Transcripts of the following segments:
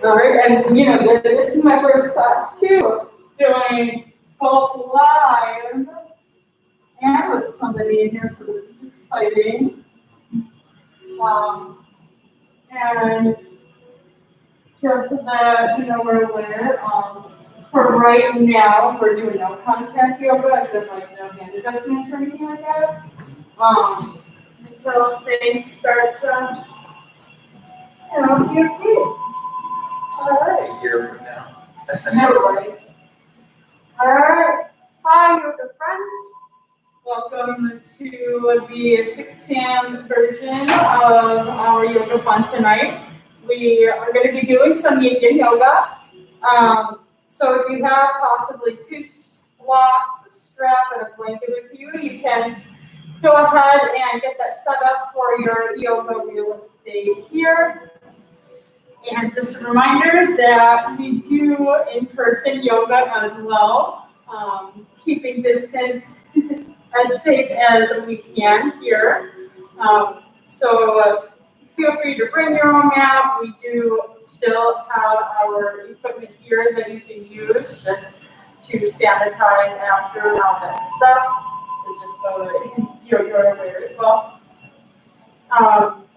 All right, and you know, this is my first class too, doing both live and with somebody in here, so this is exciting. And just so that you know, we're aware, for right now, we're doing no contact yoga, as in like no hand adjustments or anything like that. Until things start to, you know, get good. All right. A year from now. Right. All right. Hi, yoga friends. Welcome to the 6 p.m. version of our yoga fun tonight. We are going to be doing some Yin Yoga. So if you have possibly 2 blocks, a strap, and a blanket with you, you can go ahead and get that set up for your yoga real estate here. And just a reminder that we do in-person yoga as well, keeping distance as safe as we can here. So feel free to bring your own mat. We do still have our equipment here that you can use just to sanitize after all that stuff, just so you're aware as well.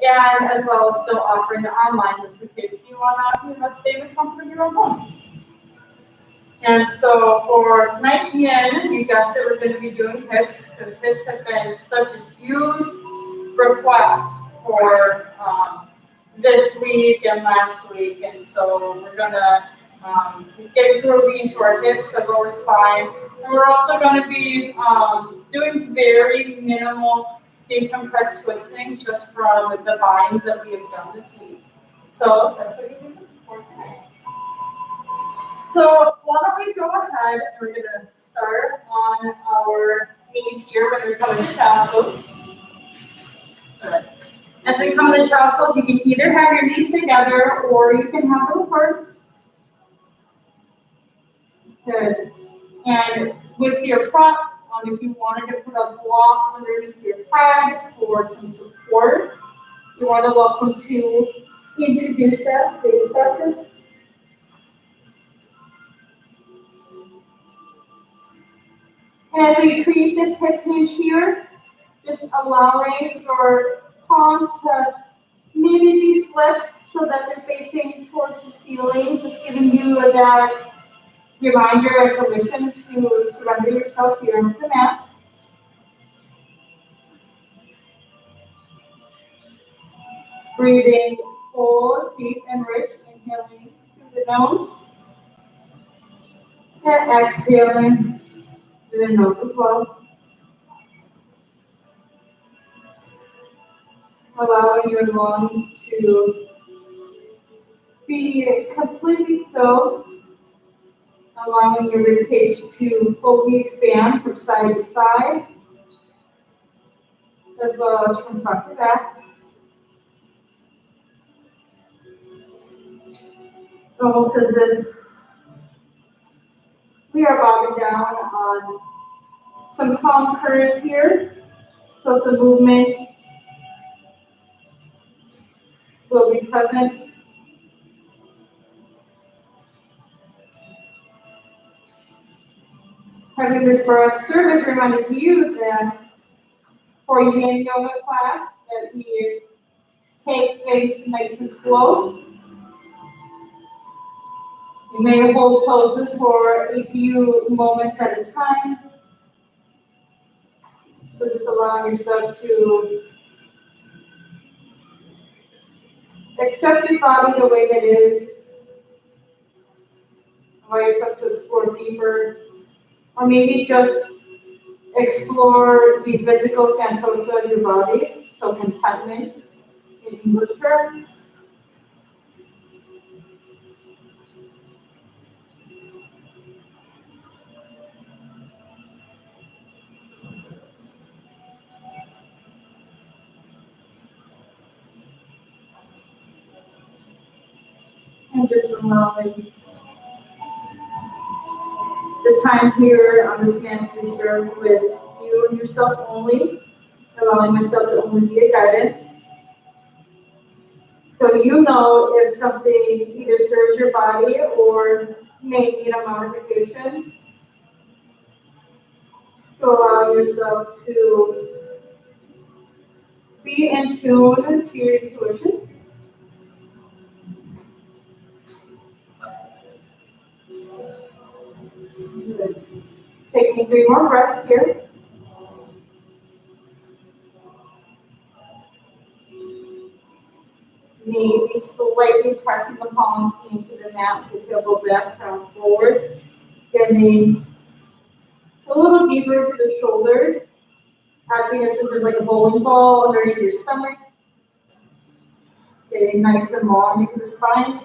And as well as still offering the online just in case you want to stay in the comfort of your own home. And so for tonight's yin, you guessed it, we're going to be doing hips because hips have been such a huge request for this week and last week. And so we're going to get groovy into our hips and lower spine. And we're also going to be doing very minimal decompressed twistings just from the binds that we have done this week. So that's what you're looking for tonight. So why don't we go ahead and we're going to start on our knees here. We're going to come into child's pose. Good. As we come into child's pose, you can either have your knees together or you can have them apart. Good. And with your props, if you wanted to put a block underneath your head for some support, you're more than welcome to introduce that to today's practice. And as we create this hip hinge here, just allowing your palms to maybe be flipped so that they're facing towards the ceiling, just giving you that reminder and permission to surrender yourself here onto the mat. Breathing full, deep, and rich, inhaling through the nose. And exhaling through the nose as well. Allowing your lungs to be completely filled. Allowing your ribcage to fully expand from side to side, as well as from front to back. Almost as if we are bobbing down on some calm currents here, so some movement will be present. Having this breath serve as a reminder to you that for Yin Yoga class, that we take things nice and slow. You may hold poses for a few moments at a time. So just allowing yourself to accept your body the way that it is. Allow yourself to explore deeper. Or maybe just explore the physical santosha of your body, so contentment in English terms. And just allowing the time here on this mat to be served with you and yourself only, allowing myself to only be a guidance. So you know if something either serves your body or may need a modification. So allow yourself to be in tune to your intuition. Taking 3 more breaths here. Maybe slightly pressing the palms into the mat, the tailbone back, crown forward. Getting a little deeper into the shoulders, acting as if there's like a bowling ball underneath your stomach. Getting nice and long into the spine.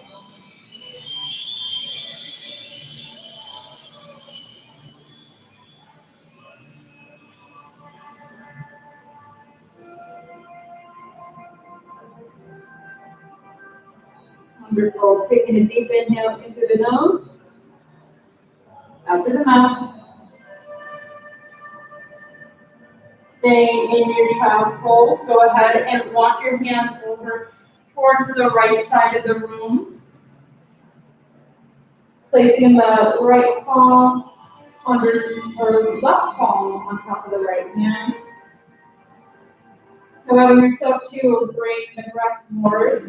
Wonderful. Taking a deep inhale into the nose, out through the mouth. Staying in your child's pose, go ahead and walk your hands over towards the right side of the room. Placing the right palm under, or left palm on top of the right hand. Allowing yourself to bring the breath more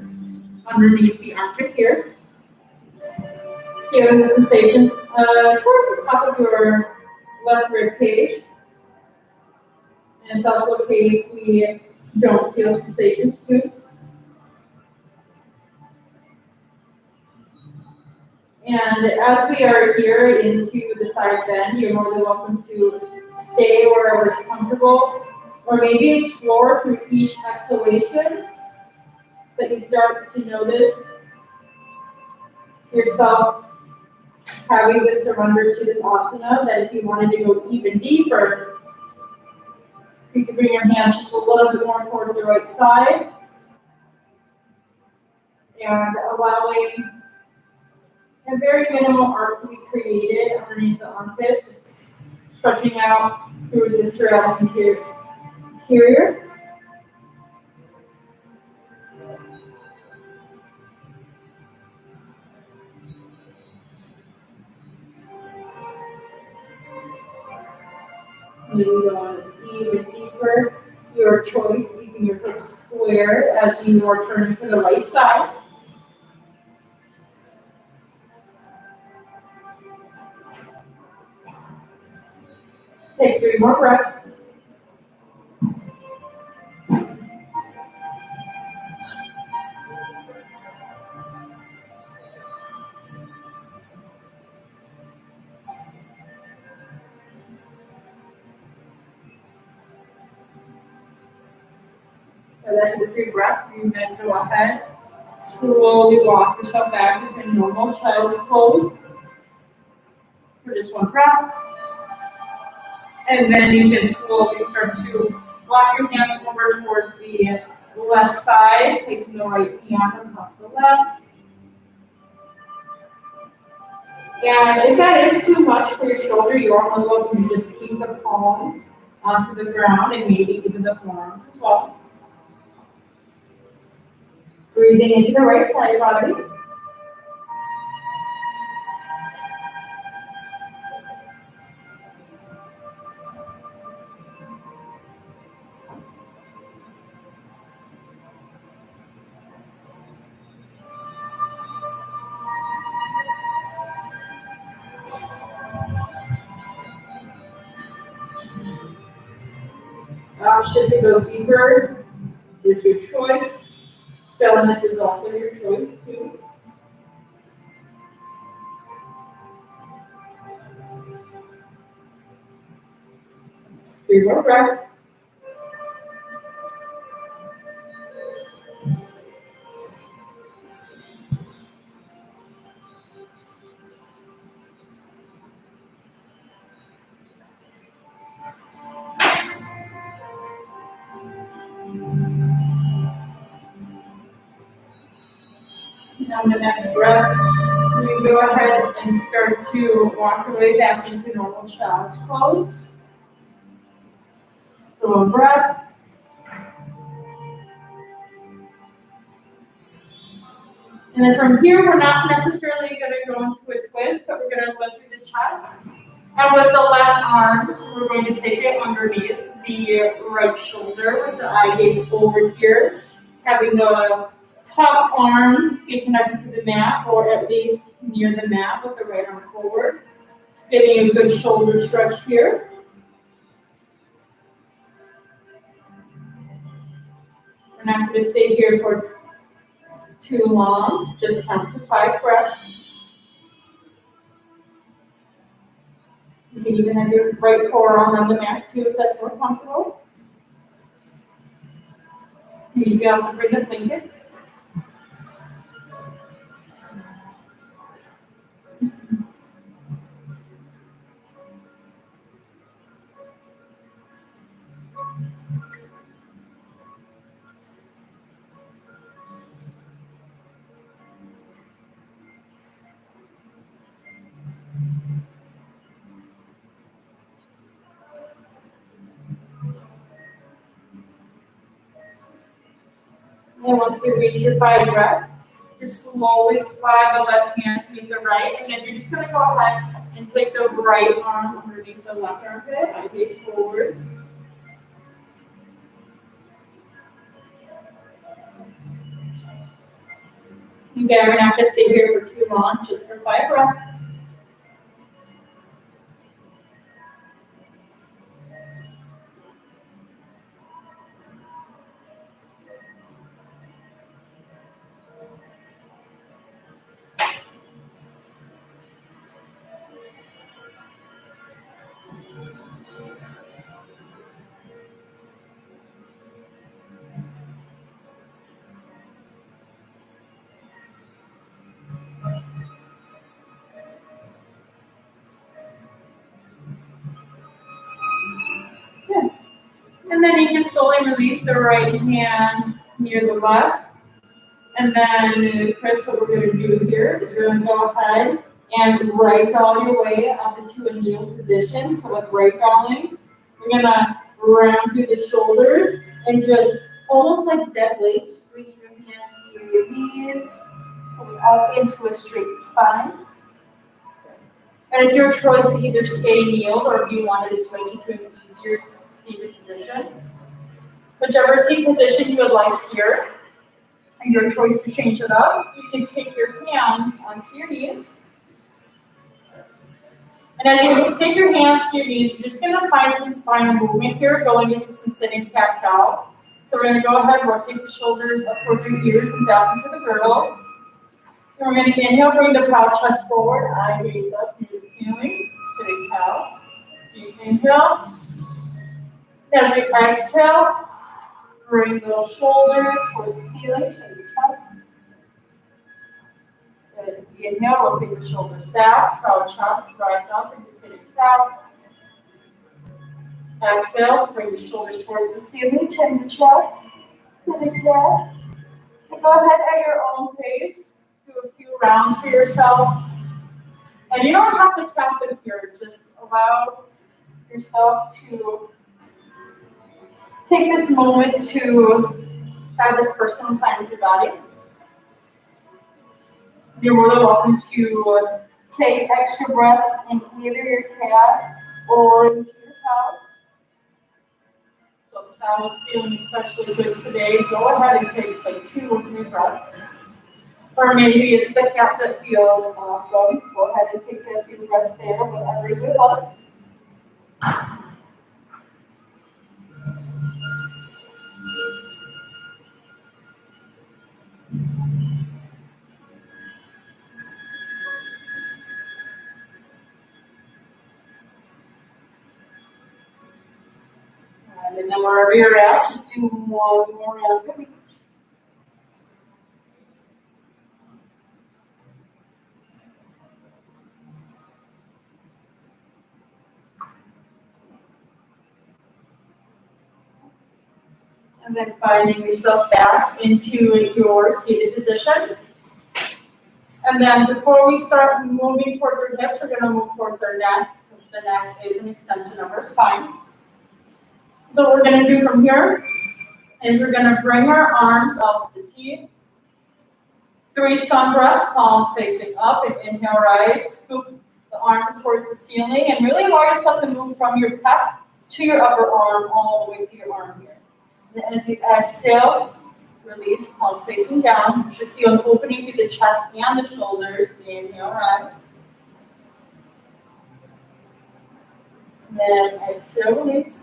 underneath the armpit here. Feeling the sensations towards the top of your left rib cage. And it's also okay if we don't feel sensations too. And as we are here into the side bend, you're more than welcome to stay wherever is comfortable, or maybe explore through each exhalation that you start to notice yourself having this surrender to this asana, that if you wanted to go even deeper, you can bring your hands just a little bit more towards the right side, and allowing a very minimal arc to be created underneath the armpit, just stretching out through the serratus interior. Maybe going even deeper, your choice, keeping your hips square as you are turning to the right side. Take 3 more breaths. And then with 3 breaths, you then go ahead, slowly walk yourself back into normal child's pose for just 1 breath. And then you can slowly start to walk your hands over towards the left side, placing the right hand on top of the left. And if that is too much for your shoulder, you are more welcome to just keep the palms onto the ground and maybe even the forearms as well. Breathing into the right side body. Option to go deeper is your choice. Stillness is also your choice too. Three more breaths. And on the next breath, we go ahead and start to walk our way back into normal child's pose. So a breath. And then from here, we're not necessarily going to go into a twist, but we're going to go through the chest. And with the left arm, we're going to take it underneath the right shoulder with the eye gaze forward here, having the top arm be connected to the mat, or at least near the mat with the right arm forward. Just getting a good shoulder stretch here. We're not going to stay here for too long, just count to 5 breaths. You can even have your right forearm on the mat too if that's more comfortable. You can also bring the blanket. And once you reach your 5 breaths, just slowly slide the left hand to meet the right, and then you're just going to go ahead and take the right arm underneath the left armpit, eye gaze forward. Again, we're not going to stay here for too long, just for 5 breaths. Good. And then you can slowly release the right hand near the left. And then, Chris, what we're going to do here is we're going to go ahead and ragdoll your way up into a kneel position. So with ragdolling, we're going to round through the shoulders and just almost like dead weight, just bringing your hands to your knees, coming up into a straight spine. And it's your choice to either stay kneeled or if you wanted to switch into an easier seated position. Whichever seat position you would like here, and your choice to change it up, you can take your hands onto your knees. And as you take your hands to your knees, you're just going to find some spinal movement here, going into some sitting cat-cow. So we're going to go ahead and rotate the shoulders up towards your ears and down into the girdle. And we're going to inhale, bring the proud chest forward, eye gaze up near the ceiling, sitting cow. Deep inhale. As we exhale, bring those shoulders towards the ceiling, shake your chest. Good. Inhale, rotate the shoulders back, proud chest, rise up into sitting cow. Exhale, bring the shoulders towards the ceiling, chin the chest, sitting cow. And go ahead at your own pace, do a few rounds for yourself. And you don't have to count them here, just allow yourself to take this moment to have this personal time with your body. You're more than welcome to take extra breaths in either your cat or into your cow. So if the cow is feeling especially good today, go ahead and take like 2 or 3 breaths. Or maybe it's the cat that feels awesome. Go ahead and take a few breaths there, whatever you would like. And then wherever you're at, just do one more round of each. And then finding yourself back into your seated position. And then before we start moving towards our hips, we're going to move towards our neck, because the neck is an extension of our spine. So what we're going to do from here is we're going to bring our arms out to the T, 3 sun breaths, palms facing up, and inhale, rise, scoop the arms up towards the ceiling, and really allow yourself to move from your pec to your upper arm, all the way to your arm here. And as you exhale, release, palms facing down. You should feel an opening through the chest and the shoulders. Inhale, rise. And then exhale, release.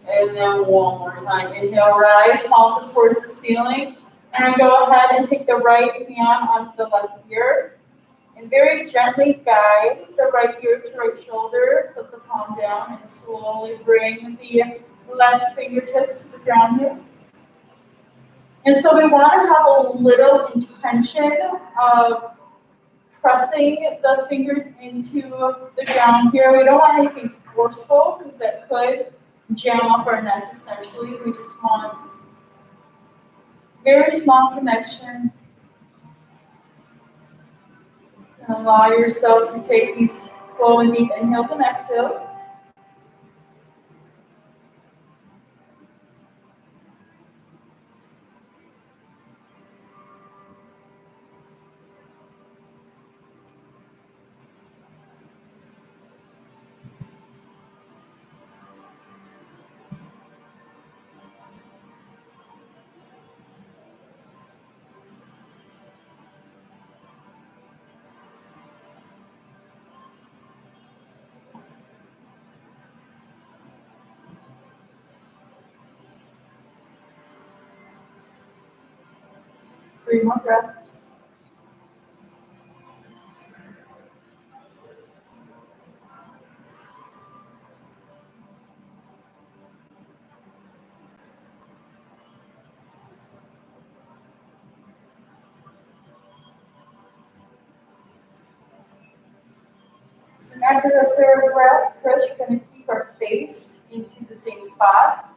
And then one more time. Inhale, rise, palms up towards the ceiling. And go ahead and take the right hand onto the left ear. And very gently guide the right ear to right shoulder. Put the palm down and slowly bring the left fingertips to the ground here. And so we want to have a little intention of pressing the fingers into the ground here. We don't want anything forceful because that could jam up our neck essentially. We just want very small connection. And allow yourself to take these slow and deep inhales and exhales. Three more breaths. And after the third breath, first we're going to keep our face into the same spot.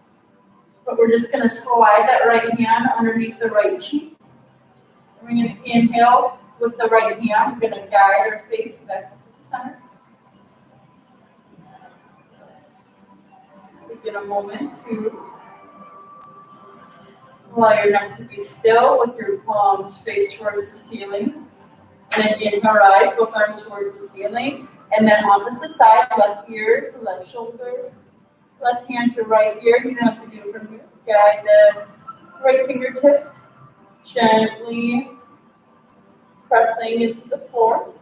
But we're just going to slide that right hand underneath the right cheek. We're going to inhale with the right hand. We're going to guide our face back into the center. Take a moment to allow your neck to be still with your palms faced towards the ceiling. And then inhale, rise, both arms towards the ceiling. And then opposite side, left ear to left shoulder. Left hand to right ear. You don't have to do it from here. Guide the right fingertips gently pressing into the floor.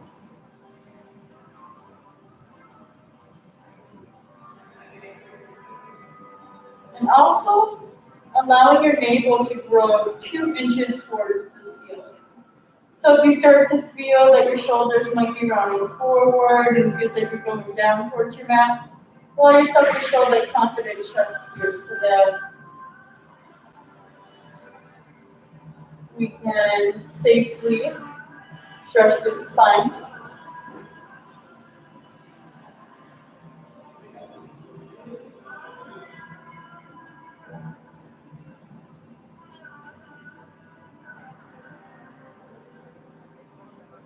And also allowing your navel to grow 2 inches towards the ceiling. So if you start to feel that your shoulders might be rounding forward and feels like you're going down towards your mat, allow yourself to show that confident chest here so that we can safely stretch through the spine.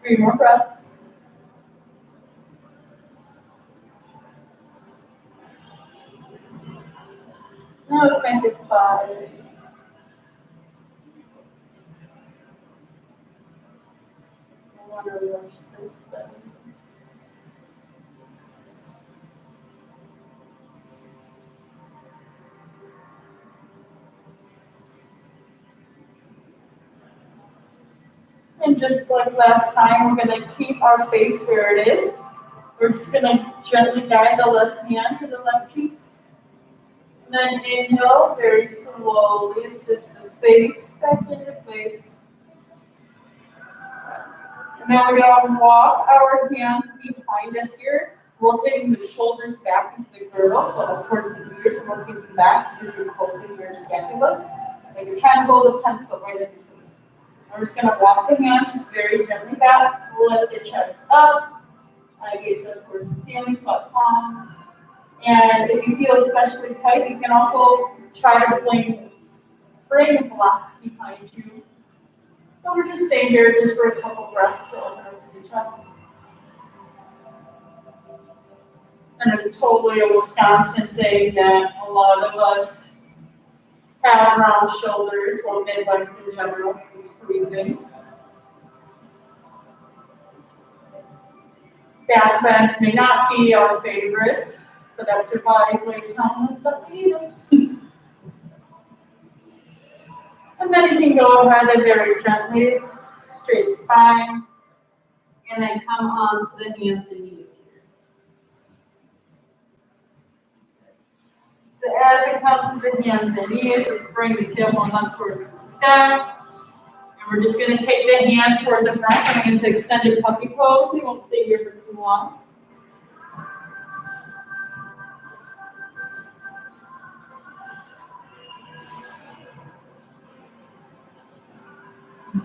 Three more breaths. Now let's make it 5. I want to rush this 7. And just like last time, we're going to keep our face where it is. We're just going to gently guide the left hand to the left cheek. And then inhale, very slowly assist the face back into place. And then we're going to walk our hands behind us here, rotating the shoulders back into the girdle, so up towards the ears, and rotating back as if you're closely to your scapulas. Like you're trying to hold a pencil right in between. We're just going to walk the hands just very gently back, lift the chest up, gaze up towards the ceiling, flat palms. And if you feel especially tight, you can also try to bring blocks behind you. But we're just staying here just for a couple breaths to open up your chest. And it's totally a Wisconsin thing that a lot of us have round shoulders, well, Midwest in general, because it's freezing. Back bends may not be our favorites, but that's your body's way of telling us that we need them. And then you can go ahead and very gently, straight spine, and then come on to the hands and knees here. So as we come to the hands and knees, let's bring the tailbone up towards the sky. And we're just going to take the hands towards the front, coming into extended puppy pose. We won't stay here for too long.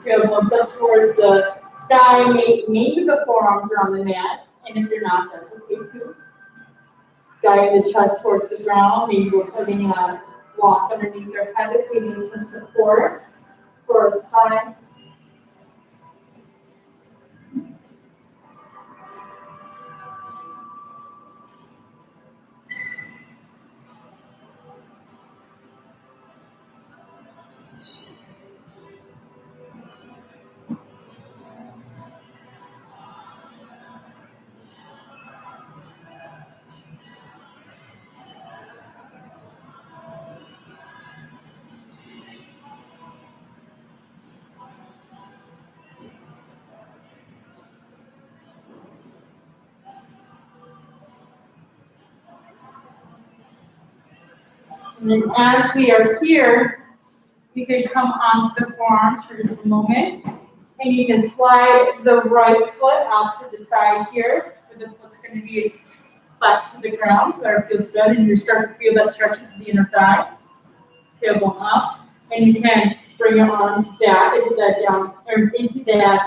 Tailbones up towards the sky. Maybe the forearms are on the mat, and if they're not, that's okay too. Guide the chest towards the ground. Maybe we're putting a block underneath our head if we need some support for our spine. And then as we are here, you can come onto the forearms for just a moment. And you can slide the right foot out to the side here, where the foot's going to be flat to the ground, so it feels good. And you start to feel that stretch into the inner thigh. Tailbone up. And you can bring your arms back into that down, or into that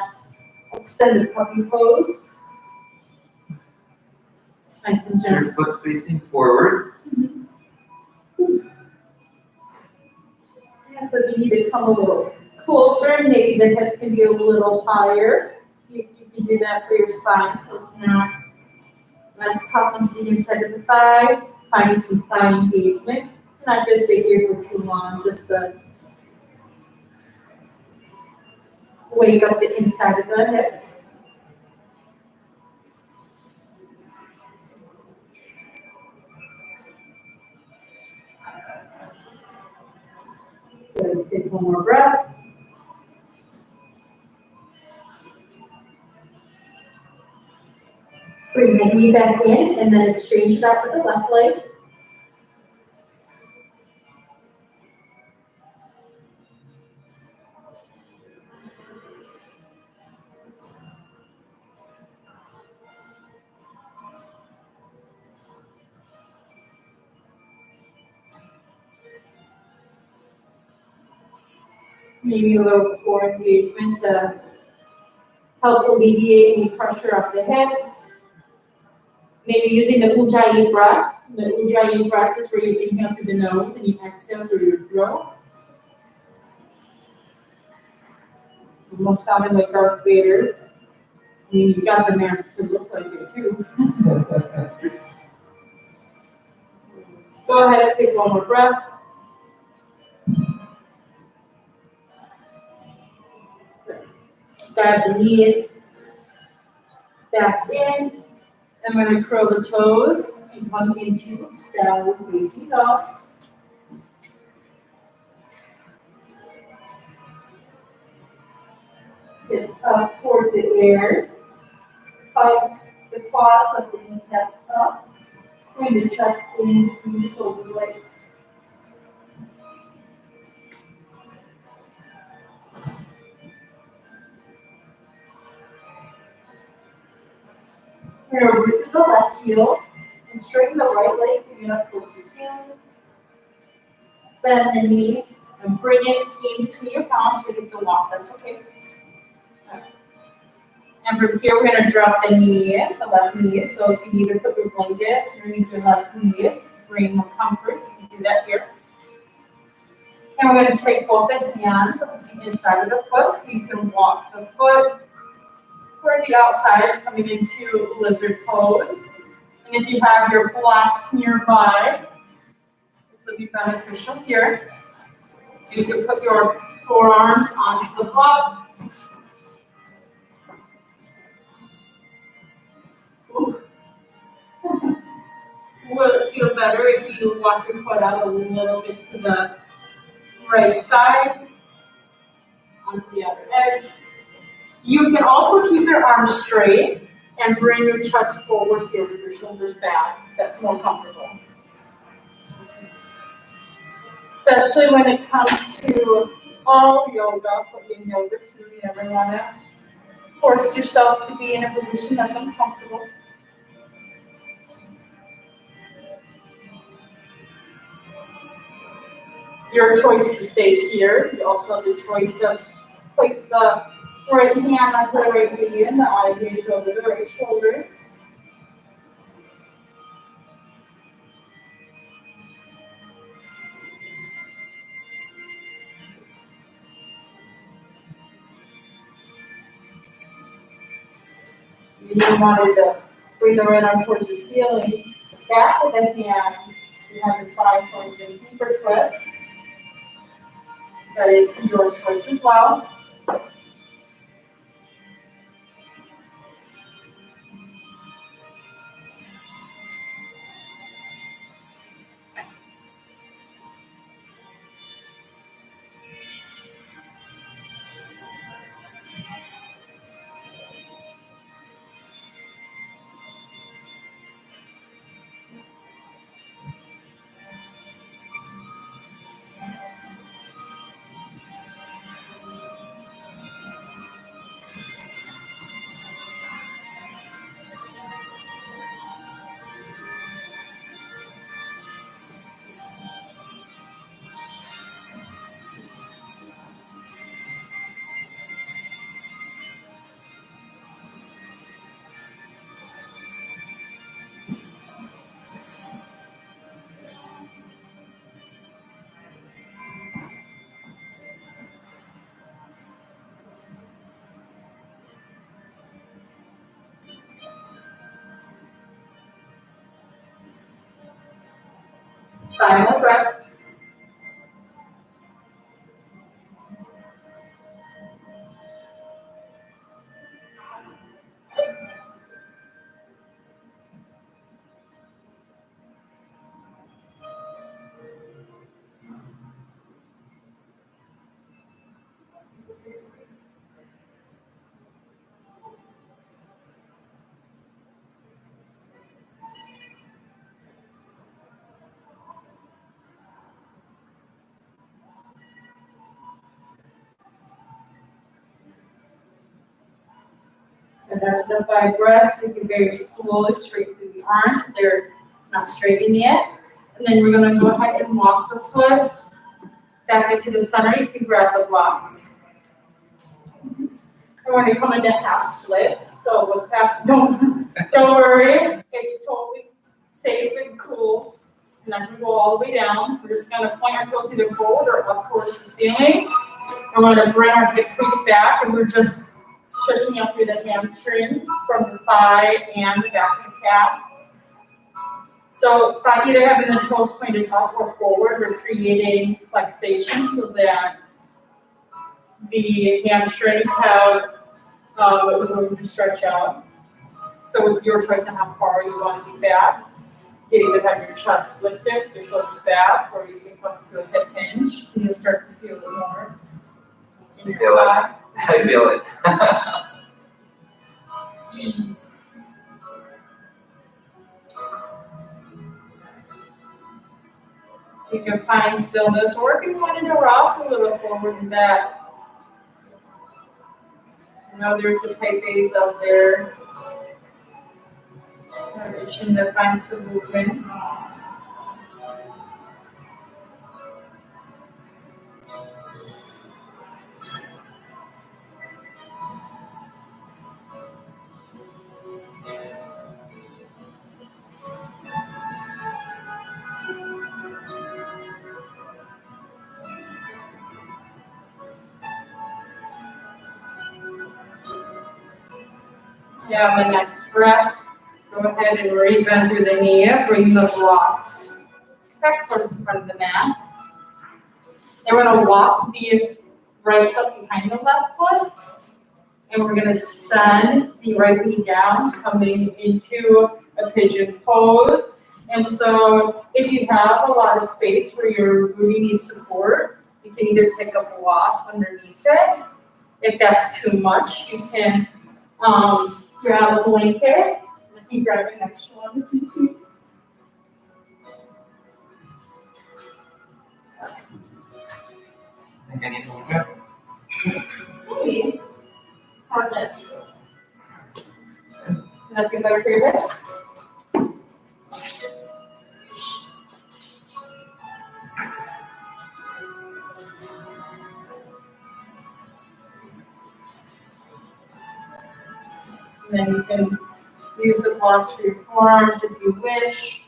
extended puppy pose. Nice and So your foot facing forward. And so if you need to come a little closer, maybe the hips can be a little higher. You can do that for your spine, so it's not as tough into the inside of the thigh, finding some thigh engagement. I'm not going to stay here for too long, just to wake up the inside of the hip. Good. Take one more breath. Bring the knee back in and then exchange it out with the left leg. Maybe a little core engagement to help alleviate any pressure up the hips. Maybe using the Ujjayi breath. The Ujjayi breath is where you inhale through the nose and you exhale through your throat. Almost sounding like Darth Vader. I mean, you got the mask to look like it too. Go ahead and take one more breath. Grab the knees back in. I'm going to curl the toes and come into downward facing dog. Hips up towards the air. Hug the quads up, the kneecaps up. Bring the chest in between the shoulder blades. We're going to root through the left heel and straighten the right leg, bring it up towards the ceiling. Bend the knee and bring it in between your palms so you get to walk. That's okay. And from here, we're going to drop the knee in, the left knee. So if you need to put your blanket underneath your left knee to bring more comfort, you can do that here. And we're going to take both the hands up to the inside of the foot so you can walk the foot towards the outside, coming into lizard pose. And if you have your blocks nearby, this will be beneficial here. You can put your forearms onto the block. Will it feel better if you walk your foot out a little bit to the right side, onto the other edge? You can also keep your arms straight and bring your chest forward here with your shoulders back. That's more comfortable. Especially when it comes to all yoga, but Yin Yoga too, you never want to force yourself to be in a position that's uncomfortable. Your choice to stay here. You also have the choice to place the right hand onto the right knee and the eye gaze over the right shoulder. You wanted to bring the right arm towards the ceiling. Back with the hand, you have the spine pointed deeper twist. That is your choice as well. Final breaths. And after the 5 breaths, you can very slowly straight through the arms. They're not straightened yet. And then we're going to go ahead and walk the foot back into the center. You can grab the blocks. And we're going to come into half splits. So with half, don't worry. It's totally safe and cool. And I'm going to go all the way down. We're just going to point our toes either forward or up towards the ceiling. And we're going to bring our hip crease back, and we're just stretching up through the hamstrings from the thigh and the back of the calf. So by either having the toes pointed up or forward, we're creating flexation so that the hamstrings have room to stretch out. So it's your choice on how far you want to be back. You either have your chest lifted, your shoulders back, or you can come to a hip hinge, and you'll start to feel it more in your thigh. I feel it. You can find stillness, or if you wanted to rock a little forward and back. I know there's a tight base out there. Reaching to find some movement. Yeah, the next breath, go ahead and re-bend through the knee, bring the blocks back towards the front of the mat. And we're gonna walk the right foot behind the left foot. And we're gonna send the right knee down, coming into a pigeon pose. And so if you have a lot of space where your booty needs support, you can either take a block underneath it. If that's too much, you can grab a blanket. I can grab an extra one if you need. I think I need to look up. Maybe. How's it? Does that feel better for your bed? And then you can use the blocks for your forearms if you wish.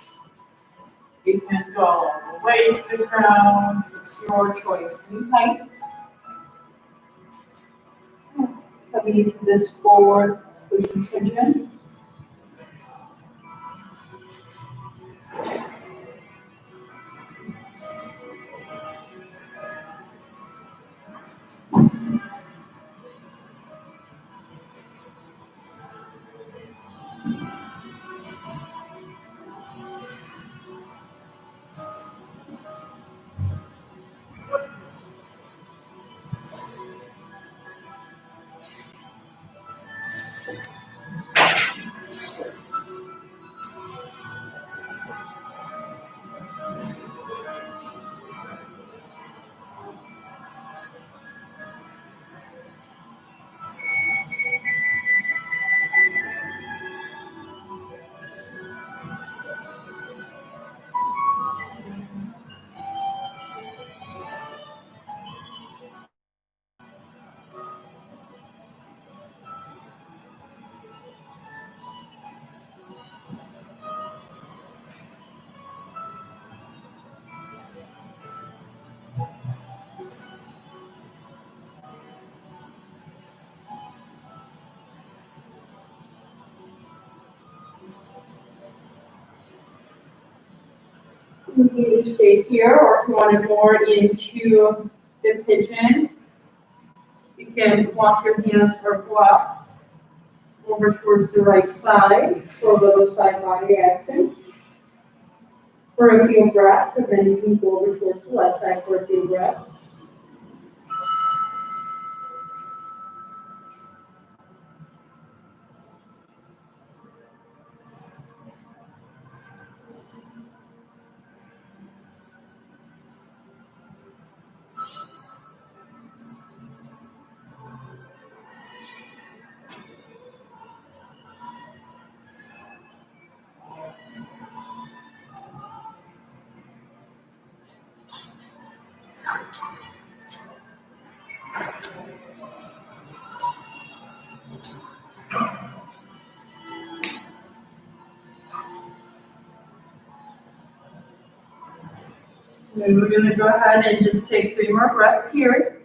You can go all the way to the ground. It's your choice. Any height. Coming into this forward sleeping pigeon. You can either stay here, or if you want to more into the pigeon, you can walk your hands or blocks over towards the right side for a little side body action. For a few breaths, and then you can go over towards the left side for a few breaths. And then we're going to go ahead and just take 3 more breaths here.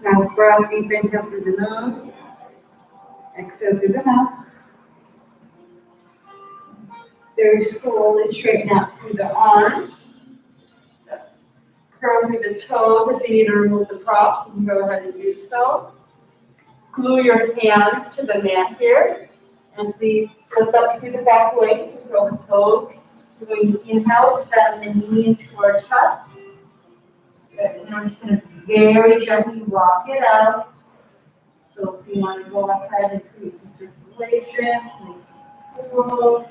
Last breath, deep inhale through the nose. Exhale through the mouth. Very slowly straighten out through the arms. Curl through the toes. If you need to remove the props, you can go ahead and do so. Glue your hands to the mat here. As we lift up through the back legs, we curl the toes. We're going to inhale, extend the knee into our chest. Good. And we're just going to very gently rock it out. So if you want to go ahead and create some circulation, nice and slow.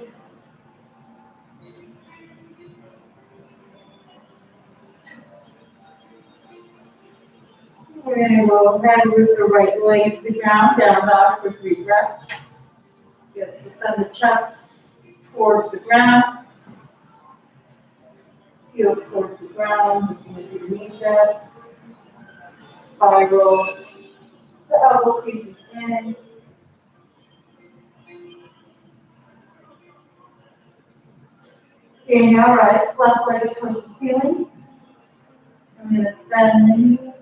We're going to go ahead and move the right leg to the ground, down dog for 3 breaths. Good, so send the chest towards the ground. Heel towards the ground, looking at your kneecaps. Spiral the elbow creases in. Inhale, rise, left leg towards the ceiling. I'm going to bend the knee.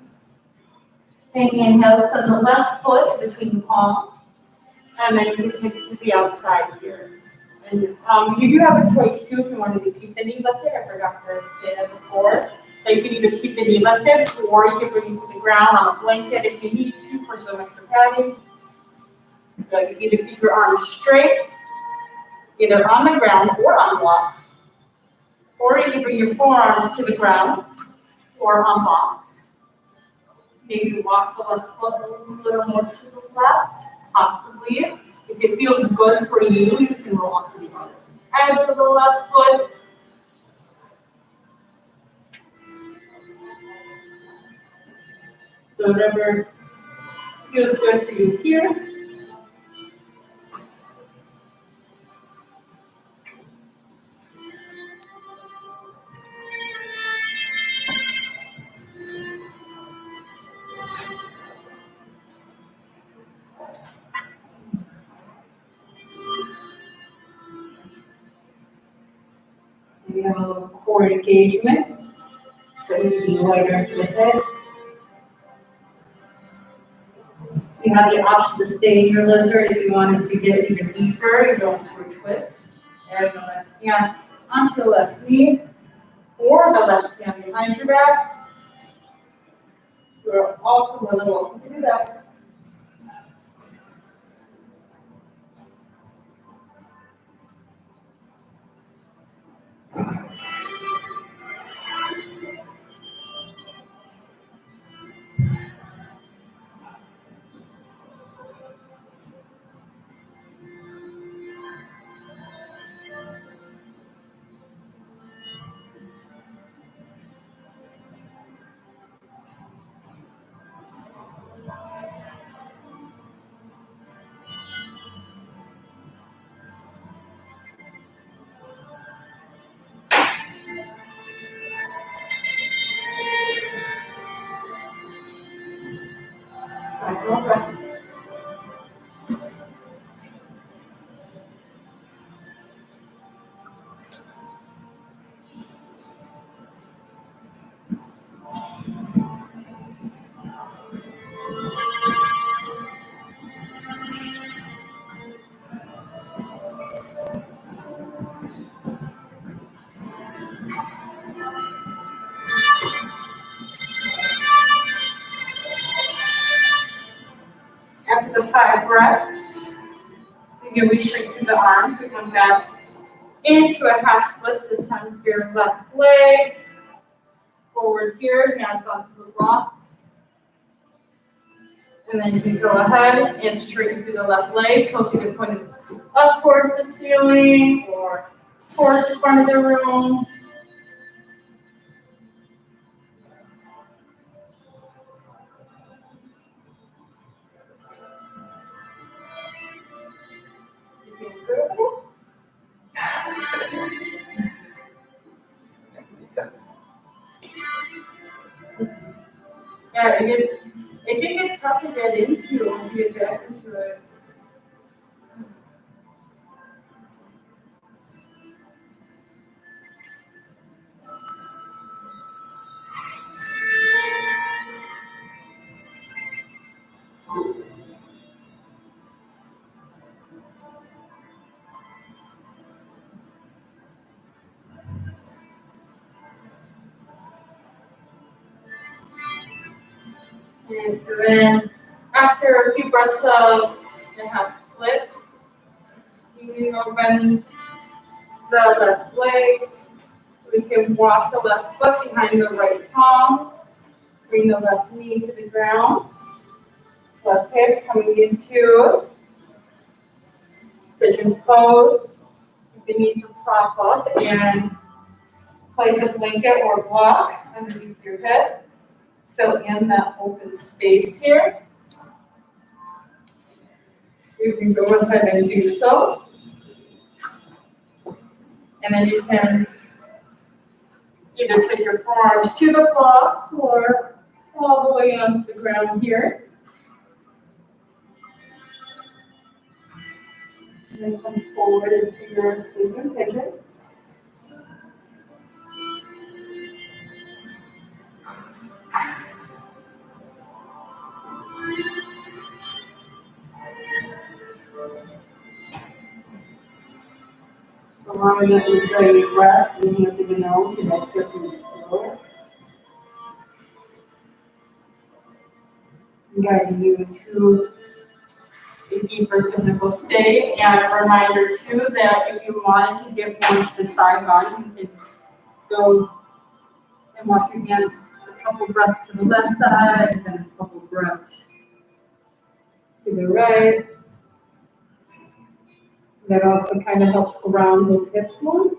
And inhale, send the left foot between the palms. And then you can take it to the outside here. And you do have a choice too if you wanted to keep the knee lifted. I forgot to say that before. But you can either keep the knee lifted or you can bring it to the ground on a blanket if you need to for some extra padding. You can either keep your arms straight, either on the ground or on blocks. Or you can bring your forearms to the ground or on blocks. Maybe walk the left foot a little more to the left, possibly. If it feels good for you, you can roll onto the other edge of the left foot. So whatever feels good for you here. We have a little core engagement, so we can lighter into the hips. You have the option to stay in your lizard if you wanted to get even deeper. You go into a twist. And the left hand onto the left knee, or the left hand behind your back. You're also more than welcome to do that. Five more breaths. After the 5 breaths, you can re-straighten the arms. We come back into a half split, this time with your left leg. Forward here, hands onto the blocks. And then you can go ahead and straighten through the left leg, toes either pointed up towards the ceiling or towards the front of the room. Yeah, it can get tough to get into once you get back into it. And so then, after a few breaths of the half splits, you know, bend the left leg. We can walk the left foot behind the right palm. Bring the left knee to the ground. Left hip coming into pigeon pose. If you need to prop up and place a blanket or block underneath your head. Fill in that open space here. You can go ahead and do so. And then you can either take your forearms to the blocks or all the way onto the ground here. And then come forward into your sleeping pigeon. So allowing that to enjoy your breath, inhale through the nose and exhale through the throat. Guiding you to a deeper physical state. And a reminder too that if you wanted to get more to the side body, you can go and walk your hands a couple breaths to the left side and then a couple breaths to the right. That also kind of helps ground those hips more.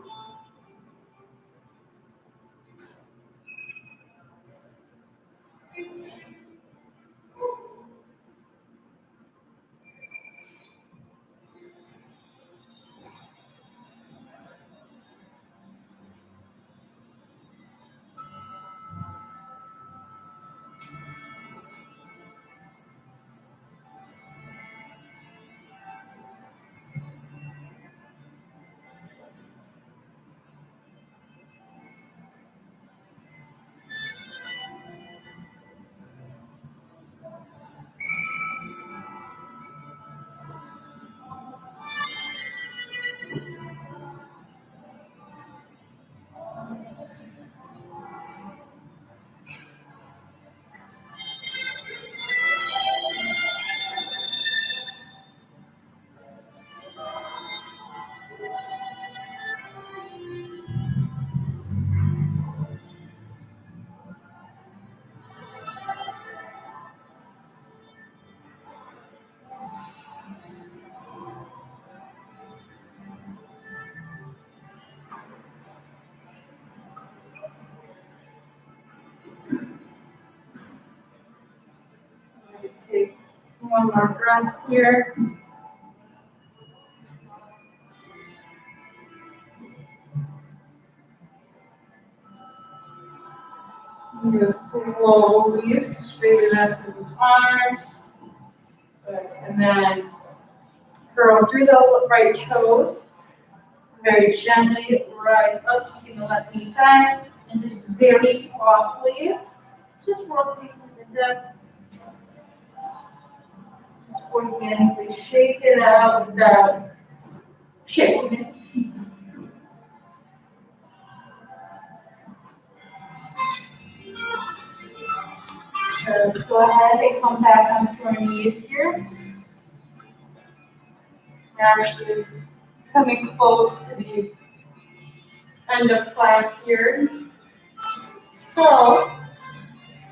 Take one more breath here. I'm going to slowly straighten up through the arms. Good. And then curl through the right toes. Very gently rise up, keeping the left knee back. And just very softly, just rotate the hip. Just organically shake it out without shaking it. So go ahead and come back onto our knees here. We're actually coming close to the end of class here. So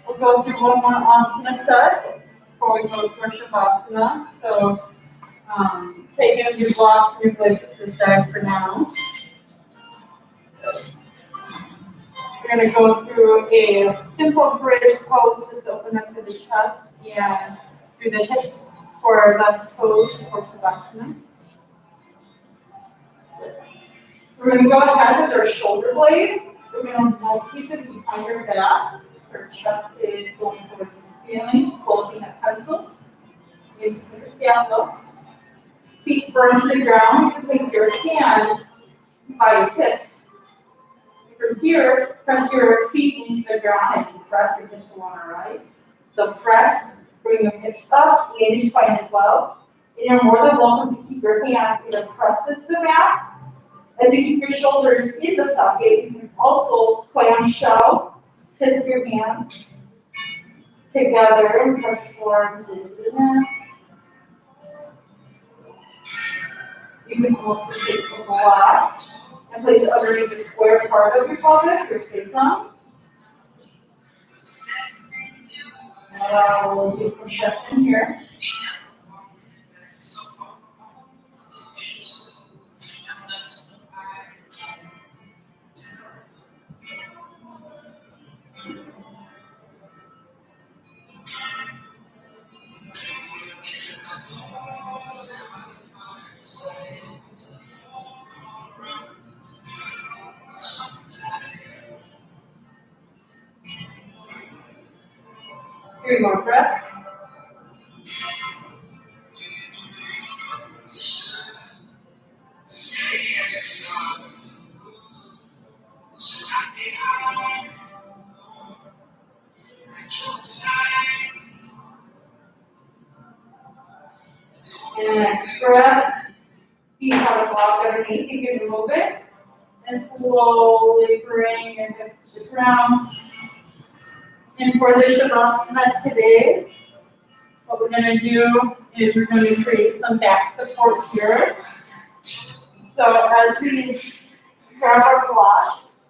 we'll go through one more asana set before we go to our shavasana. So take your blocks and your blankets to the side for now. We're going to go through a simple bridge pose, just open up to the chest and through the hips for our left toes for shavasana. So we're going to go ahead with our shoulder blades. We're going to rotate them behind your back. So our chest is going towards the ceiling, closing that pencil. You can stand up. Feet firm to the ground. You can place your hands by your hips. From here, press your feet into the ground as you press your hips will want to rise. So press, bring your hips up, and your spine as well. And you're more than welcome to keep your hands either pressed into the mat. As you keep your shoulders in the socket, you can also clam shell, kiss your hands together and press forward into the mat. You can also take a block and place it underneath the square part of your pelvis, your sacrum. Allow a little compression here. Three more breaths. And next breath, feet have a block underneath, you can move it and slowly bring your hips to the ground. And for the Shavasana today, what we're going to do is we're going to create some back support here. So as we grab our blocks,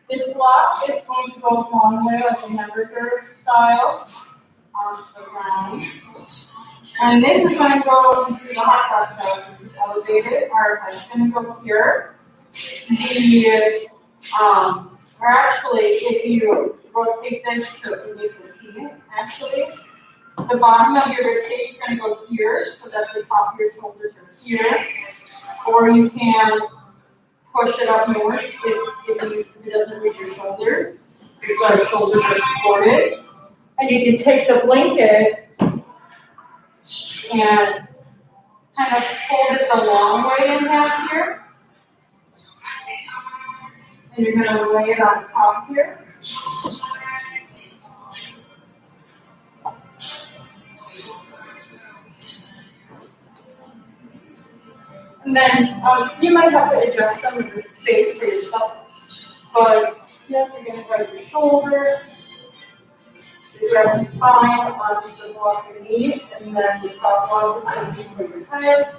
this block is going to go a long way like a hamburger style on the ground. And this is going to go into the hot dog style, which is elevated. Our head's going to go here. Or actually, if you rotate this so it makes a T, actually, the bottom of your rib cage is going to go here, so that the top of your shoulders are here. Or you can push it up north if it doesn't reach your shoulders, so your shoulders are supported. And you can take the blanket and kind of fold it the long way in half here. And you're going to lay it on top here. And then you might have to adjust some of the space for yourself. But yeah, you're going to grab your shoulder, your dressing spine, arms to block your knees, and then the top one is going to be for your head.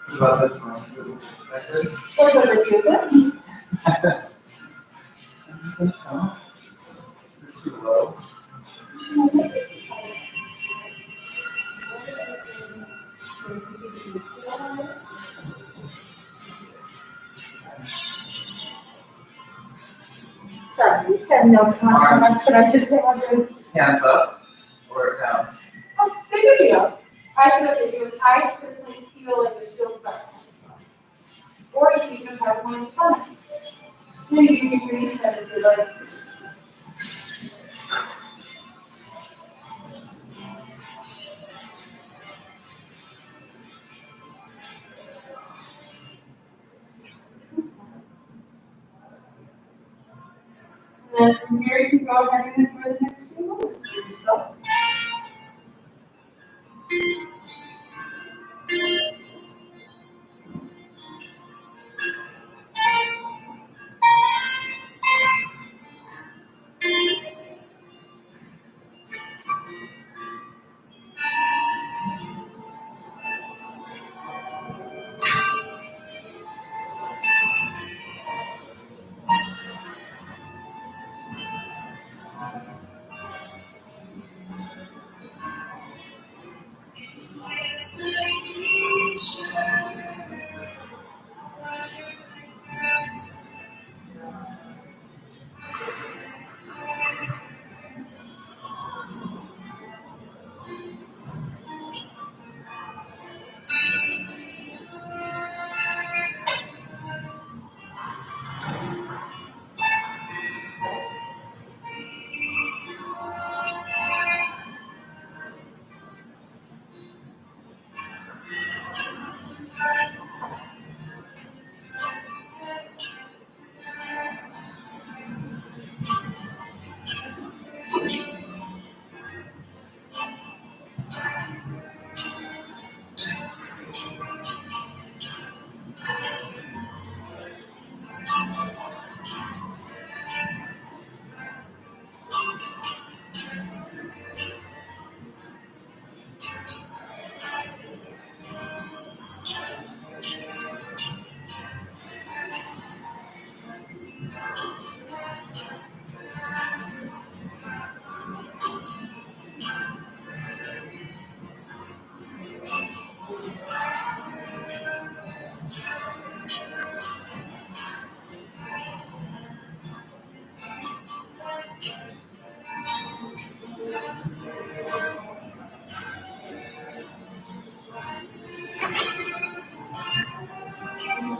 What about this one? Like this? What does it do then? It's too low. Sorry, you said no comment, but I just want to. Hands up or down. Oh, there you go. I personally feel like it feels better. Or you can even have one in front. Maybe you can your knees kind of feel like. And then from here, you can go ahead and enjoy the next few moments for yourself.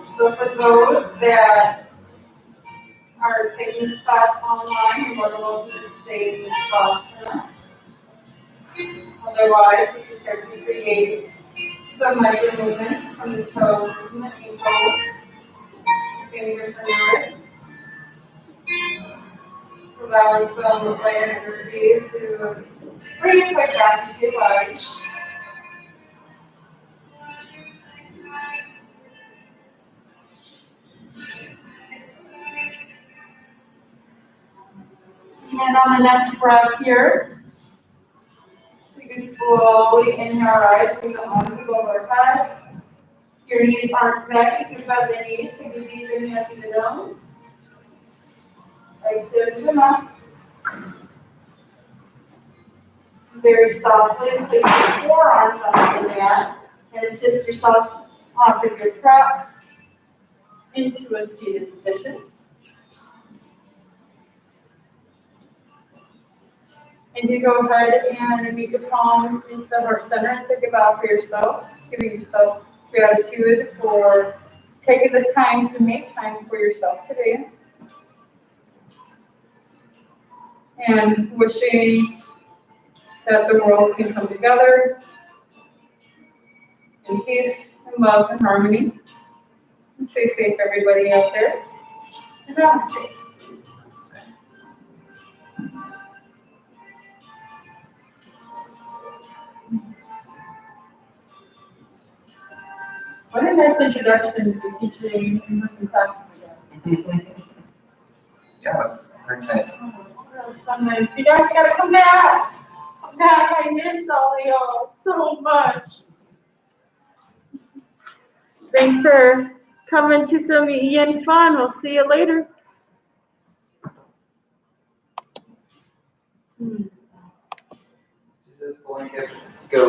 So for those that are taking this class online, you're more than welcome to stay in this asana. Otherwise, you can start to create some micro movements from the toes and the ankles, fingers on your wrists. So allowing some light energy to bring us right back to your body. And on the next breath here, we can slowly inhale our eyes, bring the arms above our head. Your knees aren't connected, think about the knees, take a deep inhale through the nose. Exhale through the mouth. Very softly place your forearms onto the mat and assist yourself off of your props into a seated position. And you go ahead and meet the palms into the heart center and take a bow for yourself, giving yourself gratitude for taking this time to make time for yourself today. And wishing that the world can come together in peace and love and harmony. And stay safe, everybody out there. And namaste. What a nice introduction to teaching English classes again. Yes, very nice. Oh, that was so nice. You guys gotta come back. Come back. I miss all of y'all so much. Thanks for coming to some Yin fun. We'll see you later. Do the blankets go